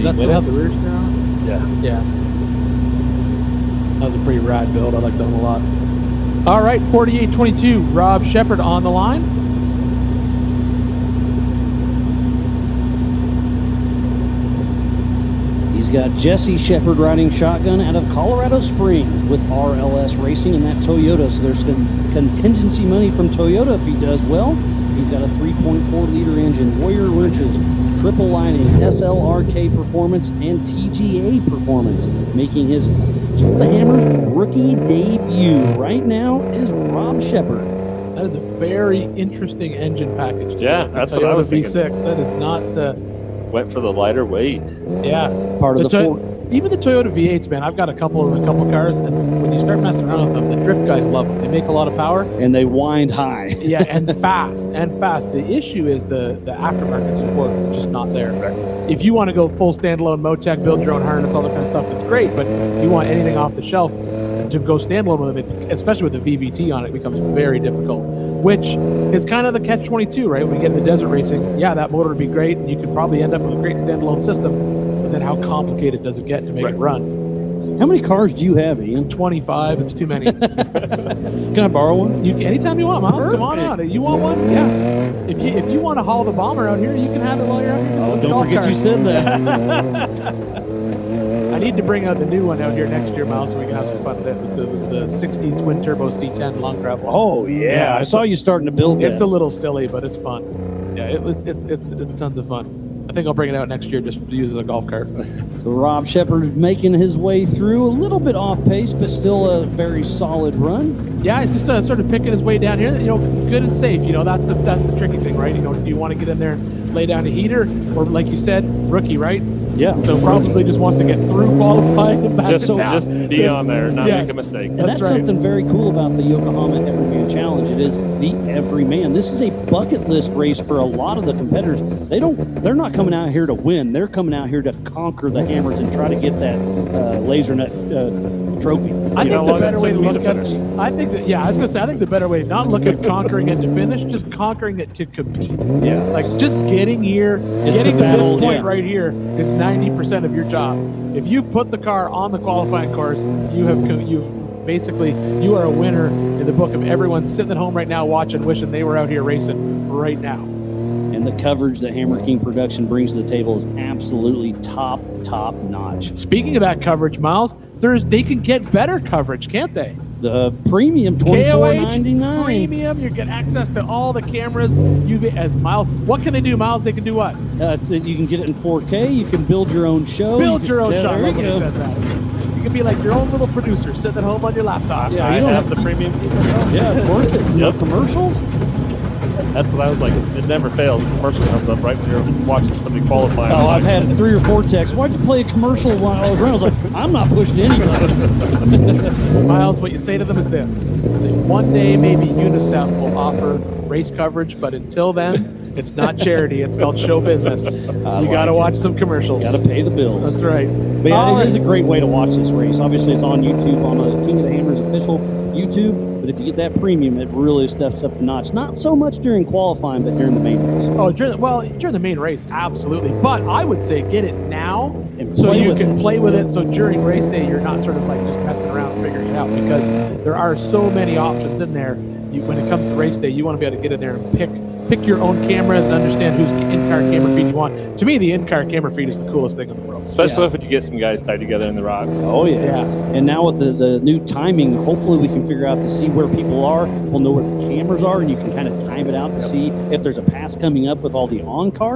that still have the rear steer on? Yeah. Yeah. That was a pretty rad build. I like that one a lot. All right, 4822, Rob Shepard on the line. He's got Jesse Shepard riding shotgun out of Colorado Springs with RLS Racing in that Toyota. So there's some contingency money from Toyota if he does well. He's got a 3.4-liter engine, Warrior wrenches, triple lining, SLRK performance, and TGA performance, making his Kill the Hammer rookie debut. Right now is Rob Shepard. That is a very interesting engine package. Yeah, that's what I was thinking. V6. That is not. Went for the lighter weight. Yeah, Part of the Ford. Even the Toyota V8s, man. I've got a couple cars, and when you start messing around with them, the drift guys love them. They make a lot of power, And they wind high. yeah, and fast. The issue is the aftermarket support is just not there. If you want to go full standalone Motec, build your own harness, all that kind of stuff, it's great. But if you want anything off the shelf to go standalone with it, especially with the VVT on it, becomes very difficult. Which is kind of the catch-22, right? When you get into desert racing, yeah, that motor would be great, and you could probably end up with a great standalone system. But then, how complicated does it get to make it run? How many cars do you have, Ian? 25. It's too many. Can I borrow one? Anytime you want, Miles. Come on out. You want one? Yeah. If you want to haul the bomber out here, you can have it while you're out here. Oh, don't forget you said that. I need to bring out the new one out here next year, Miles, so we can have some fun with it, with the 16 twin turbo C10 long travel. Oh yeah, I saw you starting to build that. It's a little silly, but it's fun. Yeah, it's tons of fun. I think I'll bring it out next year just to use as a golf cart. So Rob Shepard making his way through, a little bit off pace, but still a very solid run. Yeah, he's just sort of picking his way down here. You know, good and safe. You know, that's the tricky thing, right? You know, do you want to get in there and lay down a heater, or like you said, rookie, right? Yeah. So probably just wants to get through qualifying and back to town. Just be on there, not make a mistake. And that's something very cool about the Yokohama Everyman Challenge. It is the everyman. This is a bucket list race for a lot of the competitors. They're not coming out here to win. They're coming out here to conquer the hammers and try to get that laser nut trophy. I think the better way to look at it, I think the better way, not look at conquering it to finish, just conquering it to compete. Yeah. Like just getting here, getting to this point right here is 90% of your job. If you put the car on the qualifying course, you are a winner in the book of everyone sitting at home right now watching, wishing they were out here racing right now. And the coverage that Hammer King Production brings to the table is absolutely top notch. Speaking of that coverage, Miles, they can get better coverage, can't they? The premium $24.99. Premium, you get access to all the cameras. Miles, what can they do, Miles? They can do what? You can get it in 4K. You can build your own show. Build your own show. There you go. You can be like your own little producer sitting at home on your laptop. Yeah, you don't have the premium. Yeah, it's worth it. No commercials. That's what I was like. It never fails. A commercial comes up right when you're watching somebody qualify. Oh, I've had 3 or 4 texts. Why'd you play a commercial while I was around? I was like, I'm not pushing any buttons. Miles, what you say to them is this. Say, one day maybe UNICEF will offer race coverage, but until then, it's not charity. It's called show business. You got to watch some commercials. Got to pay the bills. That's right. But yeah, it is a great way to watch this race. Obviously, it's on YouTube, on the King of the Hammers official YouTube. But if you get that premium, it really steps up the notch. Not so much during qualifying, but during the main race. Oh, during the main race, absolutely. But I would say get it now And so play you with can it. play with it. So during race day, you're not sort of like just messing around and figuring it out, because there are so many options in there. When it comes to race day, you want to be able to get in there and pick your own cameras and understand whose in-car camera feed you want. To me, the in-car camera feed is the coolest thing in the world. Especially if you get some guys tied together in the rocks. Oh, yeah. And now with the new timing, hopefully we can figure out to see where people are. We'll know where the cameras are, and you can kind of time it out to see if there's a pass coming up with all the on-cars.